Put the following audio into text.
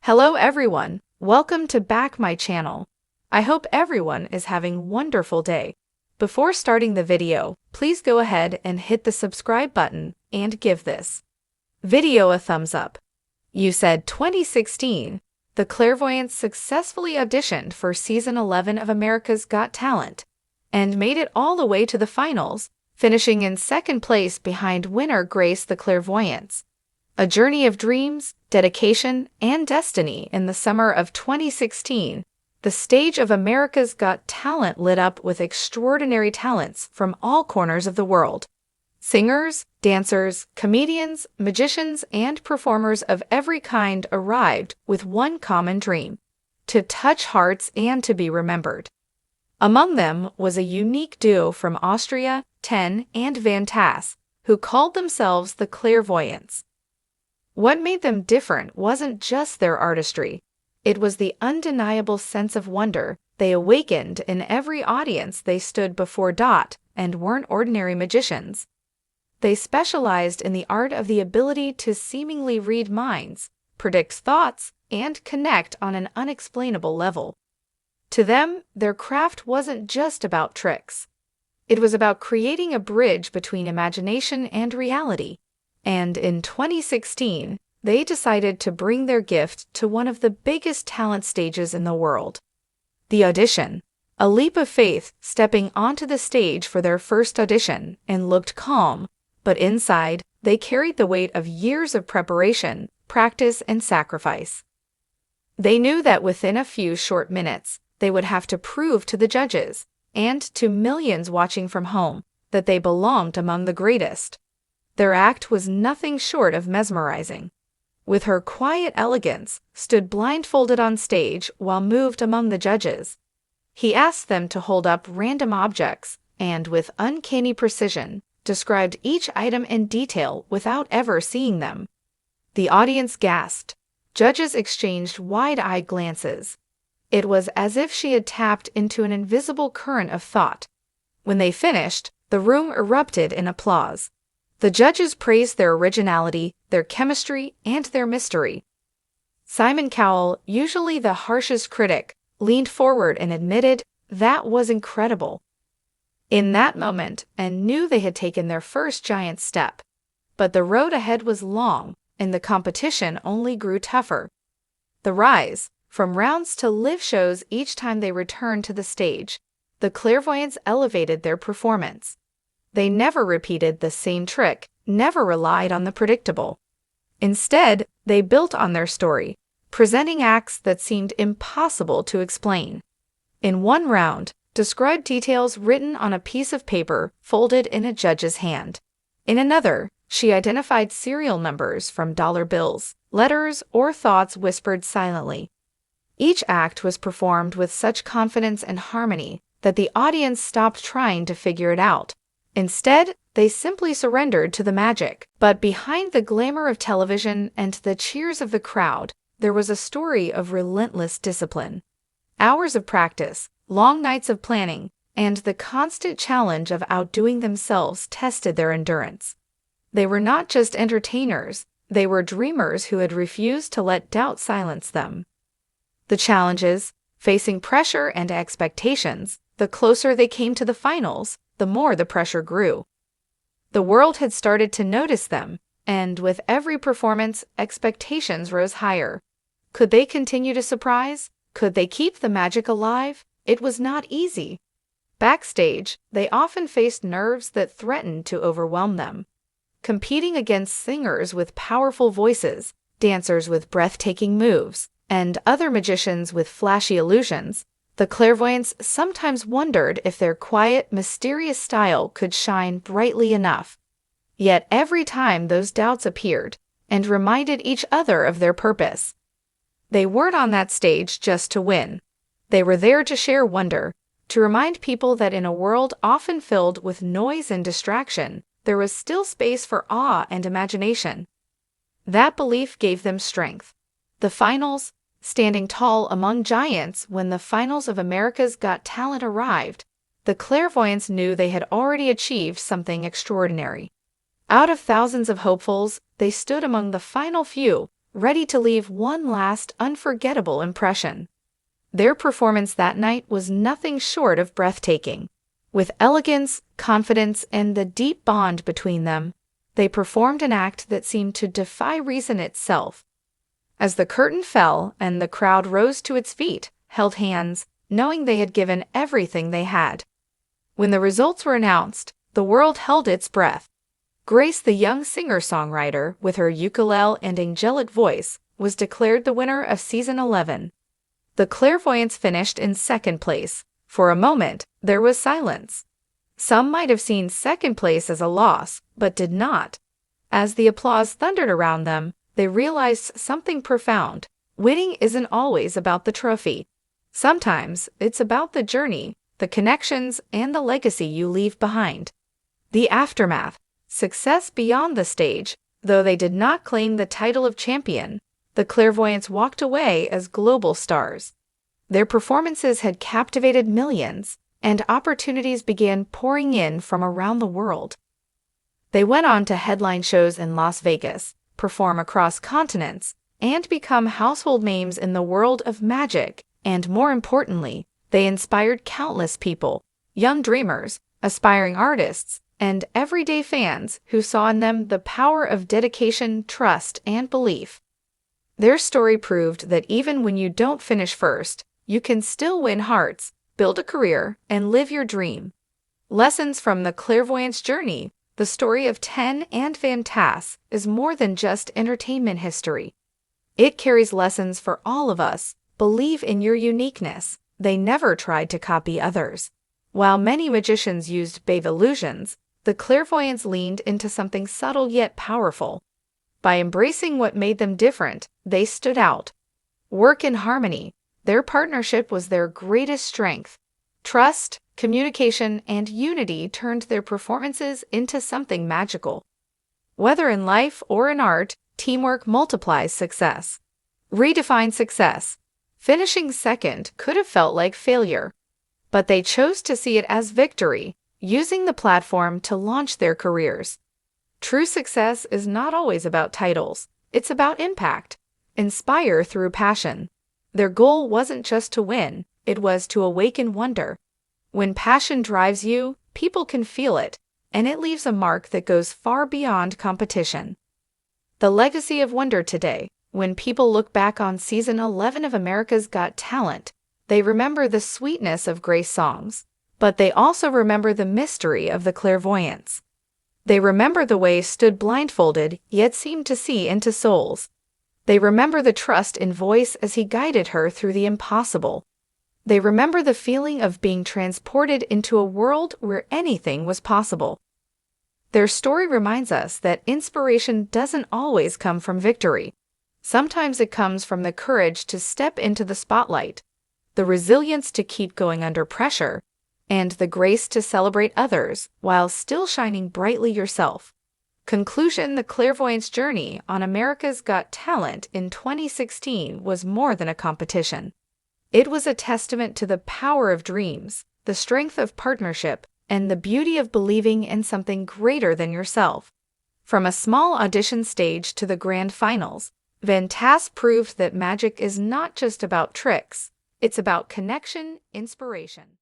Hello everyone, welcome to back my channel. I hope everyone is having a wonderful day. Before starting the video, please go ahead and hit the subscribe button and give this video a thumbs up. You said 2016, the Clairvoyants successfully auditioned for Season 11 of America's Got Talent and made it all the way to the finals, finishing in second place behind winner Grace the Clairvoyants. A journey of dreams, dedication, and destiny. In the summer of 2016, the stage of America's Got Talent lit up with extraordinary talents from all corners of the world. Singers, dancers, comedians, magicians, and performers of every kind arrived with one common dream: to touch hearts and to be remembered. Among them was a unique duo from Austria, Ten and Van Tass, who called themselves the Clairvoyants. What made them different wasn't just their artistry. It was the undeniable sense of wonder they awakened in every audience they stood before. And weren't ordinary magicians. They specialized in the art of the ability to seemingly read minds, predict thoughts, and connect on an unexplainable level. To them, their craft wasn't just about tricks. It was about creating a bridge between imagination and reality. And in 2016, they decided to bring their gift to one of the biggest talent stages in the world. The audition. A leap of faith, stepping onto the stage for their first audition, and looked calm, but inside, they carried the weight of years of preparation, practice, and sacrifice. They knew that within a few short minutes, they would have to prove to the judges, and to millions watching from home, that they belonged among the greatest. Their act was nothing short of mesmerizing. With her quiet elegance, stood blindfolded on stage while moved among the judges. He asked them to hold up random objects and, with uncanny precision, described each item in detail without ever seeing them. The audience gasped. Judges exchanged wide-eyed glances. It was as if she had tapped into an invisible current of thought. When they finished, the room erupted in applause. The judges praised their originality, their chemistry, and their mystery. Simon Cowell, usually the harshest critic, leaned forward and admitted that was incredible. In that moment, and knew they had taken their first giant step. But the road ahead was long, and the competition only grew tougher. The rise, from rounds to live shows each time they returned to the stage, the Clairvoyants elevated their performance. They never repeated the same trick, never relied on the predictable. Instead, they built on their story, presenting acts that seemed impossible to explain. In one round, described details written on a piece of paper folded in a judge's hand. In another, she identified serial numbers from dollar bills, letters, or thoughts whispered silently. Each act was performed with such confidence and harmony that the audience stopped trying to figure it out. Instead, they simply surrendered to the magic. But behind the glamour of television and the cheers of the crowd, there was a story of relentless discipline. Hours of practice, long nights of planning, and the constant challenge of outdoing themselves tested their endurance. They were not just entertainers, they were dreamers who had refused to let doubt silence them. The challenges, facing pressure and expectations, the closer they came to the finals, the more the pressure grew. The world had started to notice them, and with every performance, expectations rose higher. Could they continue to surprise? Could they keep the magic alive? It was not easy. Backstage, they often faced nerves that threatened to overwhelm them. Competing against singers with powerful voices, dancers with breathtaking moves, and other magicians with flashy illusions, the Clairvoyants sometimes wondered if their quiet, mysterious style could shine brightly enough. Yet every time those doubts appeared, and reminded each other of their purpose. They weren't on that stage just to win. They were there to share wonder, to remind people that in a world often filled with noise and distraction, there was still space for awe and imagination. That belief gave them strength. The finals, standing tall among giants. When the finals of America's Got Talent arrived, the Clairvoyants knew they had already achieved something extraordinary. Out of thousands of hopefuls, they stood among the final few, ready to leave one last unforgettable impression. Their performance that night was nothing short of breathtaking. With elegance, confidence, and the deep bond between them, they performed an act that seemed to defy reason itself. As the curtain fell and the crowd rose to its feet, held hands, knowing they had given everything they had. When the results were announced, the world held its breath. Grace, the young singer-songwriter, with her ukulele and angelic voice, was declared the winner of Season 11. The Clairvoyants finished in second place. For a moment, there was silence. Some might have seen second place as a loss, but did not. As the applause thundered around them, they realized something profound. Winning isn't always about the trophy. Sometimes it's about the journey, the connections, and the legacy you leave behind. The aftermath. Success beyond the stage. Though they did not claim the title of champion, the Clairvoyants walked away as global stars. Their performances had captivated millions, and opportunities began pouring in from around the world. They went on to headline shows in Las Vegas, perform across continents, and become household names in the world of magic, and more importantly, they inspired countless people, young dreamers, aspiring artists, and everyday fans who saw in them the power of dedication, trust, and belief. Their story proved that even when you don't finish first, you can still win hearts, build a career, and live your dream. Lessons from the Clairvoyants' journey. The story of Ten and Van Tass is more than just entertainment history. It carries lessons for all of us. Believe in your uniqueness. They never tried to copy others. While many magicians used babe illusions, the Clairvoyants leaned into something subtle yet powerful. By embracing what made them different, they stood out. Work in harmony. Their partnership was their greatest strength. Trust, communication, and unity turned their performances into something magical. Whether in life or in art, teamwork multiplies success. Redefine success. Finishing second could have felt like failure, but they chose to see it as victory, using the platform to launch their careers. True success is not always about titles, it's about impact. Inspire through passion. Their goal wasn't just to win, it was to awaken wonder. When passion drives you, people can feel it, and it leaves a mark that goes far beyond competition. The legacy of wonder today. When people look back on Season 11 of America's Got Talent, they remember the sweetness of Grace songs, but they also remember the mystery of the Clairvoyants. They remember the way stood blindfolded yet seemed to see into souls. They remember the trust in voice as he guided her through the impossible. They remember the feeling of being transported into a world where anything was possible. Their story reminds us that inspiration doesn't always come from victory. Sometimes it comes from the courage to step into the spotlight, the resilience to keep going under pressure, and the grace to celebrate others while still shining brightly yourself. Conclusion: the Clairvoyants' journey on America's Got Talent in 2016 was more than a competition. It was a testament to the power of dreams, the strength of partnership, and the beauty of believing in something greater than yourself. From a small audition stage to the grand finals, Van Tass proved that magic is not just about tricks, it's about connection, inspiration.